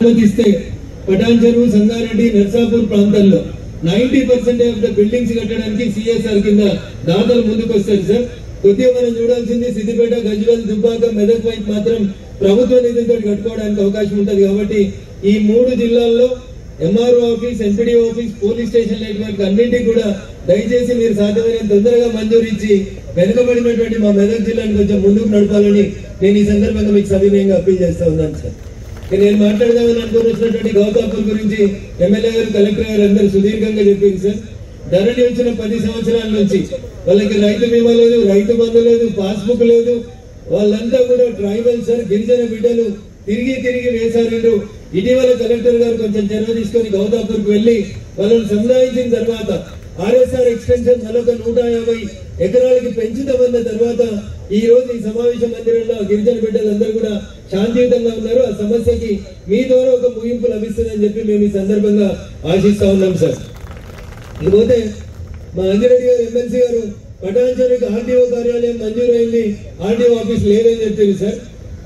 అనుమతిస్తే పటాన్ చెరువు, సంగారెడ్డి, నర్సాపూర్ ప్రాంతాల్లో 90% ఆఫ్ ద బిల్డింగ్స్ కట్టడానికి సిఎస్ఆర్ కింద దాతలు ముందుకు వస్తారు సార్. కొద్దిగా మనం చూడాల్సింది సిద్దిపేట, గజ్వేల్, దుబ్బాక, మెదక్ వైపు మాత్రం ప్రభుత్వ నిధులతో కట్టుకోవడానికి అవకాశం ఉంటుంది. కాబట్టి ఈ 3 జిల్లాల్లో MRO office, MPDO office, police station network అన్నింటికి కూడా దయచేసి మీరు సాధ్యమైనంత తొందరగా మంజూరు ఇచ్చి వెనుకబడినటువంటి మా మెదక్ జిల్లాను కొంచెం ముందుకు నడపాలని నేను ఈ సందర్భంగా మీకు సవినయంగా అప్పీల్ చేస్తా ఉన్నాను సార్. నేను మాట్లాడదామని అనుకుని వచ్చినటువంటి గౌతాపూర్ గురించి ఎమ్మెల్యే గారు, కలెక్టర్ గారు అందరూ సుదీర్ఘంగా చెప్పింది సార్. ధరణి వచ్చిన 10 సంవత్సరాల నుంచి వాళ్ళకి రైతు బీమా లేదు, రైతు బంధు లేదు, పాస్బుక్ లేదు. వాళ్ళంతా కూడా ట్రైబల్ సార్, గిరిజన బిడ్డలు తిరిగి వేసారు. ఇటీవల కలెక్టర్ గారు కొంచెం చొరవ తీసుకొని గౌతాపూర్కి వెళ్లి వాళ్ళని సంధాయించిన తర్వాత ఆర్ఎస్ఆర్ ఎక్స్టెన్షన్ మరొక 150 ఎకరాలకి పెంచుతామన్న తర్వాత ఈ రోజు ఈ సమావేశ మందిరంలో గిరిజన బిడ్డలందరూ కూడా శాంతియుతంగా ఉన్నారు. ఆ సమస్యకి మీ ద్వారా ఒక ముగింపు లభిస్తుందని చెప్పి మేము ఈ సందర్భంగా ఆశిస్తా ఉన్నాం సార్. ఇకపోతే మా అంజిరెడ్డి గారు, ఎమ్మెల్సీ గారు, పటాన్ చెరువుకి ఆర్టీఓ కార్యాలయం మంజూరైంది, ఆర్టీఓ ఆఫీస్ లేదని చెప్పారు సార్.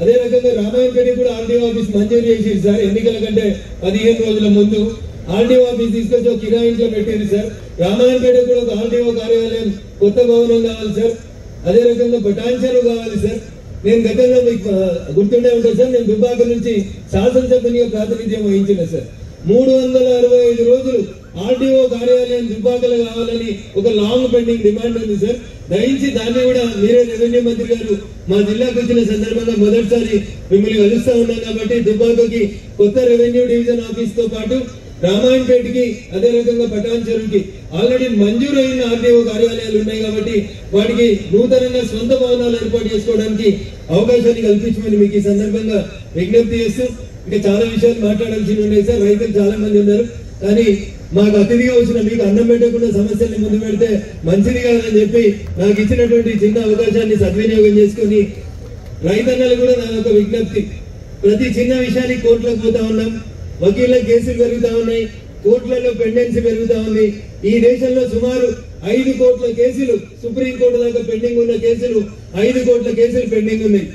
అదే రకంగా రామాయణపేట కూడా ఆర్టీఓ ఆఫీస్ మంజూరు చేసింది సార్. ఎన్నికల కంటే 15 రోజుల ముందు ఆర్టీఓ ఆఫీస్ తీసుకొచ్చి ఒక కిరాయి ఇంట్లో పెట్టింది సార్. రామాయణపేట కూడా ఒక ఆర్టీఓ కార్యాలయం, కొత్త భవనం కావాలి సార్. అదే రకంగా పటాన్ చెరువు కావాలి సార్. నేను గతంలో మీకు గుర్తుండే ఉంటుంది సార్, నేను దుబ్బాక నుంచి శాసనసభ్యునిగా ప్రాతినిధ్యం వహించిన సార్. 365 రోజులు ఆర్టీఓ కార్యాలయం దుబ్బాకలు కావాలని ఒక లాంగ్ పెండింగ్ డిమాండ్ ఉంది సార్. దయించి దాన్ని కూడా మీరే రెవెన్యూ మంత్రి గారు మా జిల్లాకు వచ్చిన సందర్భంగా మొదటిసారి మిమ్మల్ని కలుస్తా ఉన్నాం కాబట్టి దుబ్బాకకి కొత్త రెవెన్యూ డివిజన్ ఆఫీస్ తో పాటు రామాయణపేటకి, అదే రకంగా పటాన్ చెరువుకి ఆల్రెడీ మంజూరైన ఆర్టీఓ కార్యాలయాలు ఉన్నాయి కాబట్టి వాటికి నూతనంగా సొంత భవనాలు ఏర్పాటు చేసుకోవడానికి అవకాశాన్ని కల్పించమని మీకు ఈ సందర్భంగా విజ్ఞప్తి చేస్తూ, ఇంకా చాలా విషయాలు మాట్లాడాల్సి ఉన్నాయి సార్. రైతులు చాలా మంది ఉన్నారు, కానీ మాకు అతిథిగా వచ్చిన మీకు అన్నం పెట్టకుండా సమస్యల్ని ముందు పెడితే మంచిది కాదని చెప్పి నాకు ఇచ్చినటువంటి చిన్న అవకాశాన్ని సద్వినియోగం చేసుకుని రైతన్నలు కూడా నా యొక్క విజ్ఞప్తి, ప్రతి చిన్న విషయానికి కోర్టులకు పోతా ఉన్నాం, వకీళ్ల కేసులు పెరుగుతా ఉన్నాయి, కోర్టులలో పెండెన్సీ పెరుగుతా ఉంది. ఈ దేశంలో సుమారు 5 కోట్ల కేసులు సుప్రీంకోర్టు దాకా పెండింగ్ ఉన్న కేసులు 5 కోట్ల కేసులు పెండింగ్ ఉన్నాయి.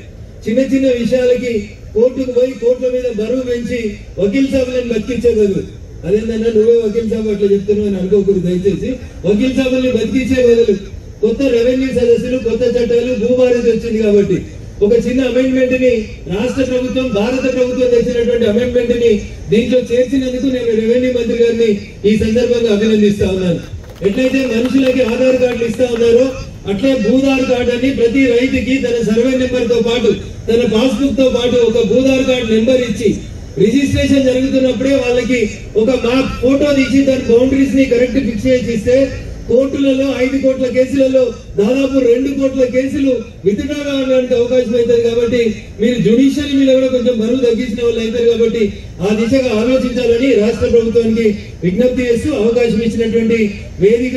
చిన్న విషయాలకి కోర్టుకు పోయి కోర్టుల మీద బరువు పెంచి వకీల్ సాబులను బతికించే బదులు, అదేంటన్నా నువ్వే వకీల్ సాబు అట్లా చెప్తున్నావు అని అనుకోకూడదు దయచేసి, వకీల్ సాబుల్ని బతికించే బదులు కొత్త రెవెన్యూ సదస్సులు, కొత్త చట్టాలు, భూభారతి వచ్చింది కాబట్టి ఒక చిన్న అమెండ్మెంట్ ని రాష్ట్ర ప్రభుత్వం, భారత ప్రభుత్వం తెచ్చినటువంటి అమెండ్మెంట్ ని దీంట్లో చేర్చినందుకు నేను రెవెన్యూ మంత్రి గారిని ఈ సందర్భంగా అభినందిస్తా ఉన్నాను. ఎట్లయితే మనుషులకి ఆధార్ కార్డులు ఇస్తా ఉన్నారో అట్లే భూధార్ కార్డు అని ప్రతి రైతుకి తన సర్వే నెంబర్ తో పాటు, తన పాస్బుక్ తో పాటు ఒక భూధార్ కార్డు నెంబర్ ఇచ్చి రిజిస్ట్రేషన్ జరుగుతున్నప్పుడే వాళ్ళకి ఒక మ్యాప్ ఫోటో తీసి దాని బౌండరీస్ ని కరెక్ట్ ఫిక్స్ చేసి ఇస్తే కోర్టులలో 5 కోట్ల కేసులలో దాదాపు 2 కోట్ల కేసులు విత్డ్రా కావడానికి అవకాశం అవుతుంది. కాబట్టి మీరు జ్యుడిషియల్ మీద కూడా కొంచెం బరువు తగ్గించిన వాళ్ళు అవుతారు. కాబట్టి ఆ దిశగా ఆలోచించాలని రాష్ట్ర ప్రభుత్వానికి విజ్ఞప్తి చేస్తూ అవకాశం ఇచ్చినటువంటి వేదిక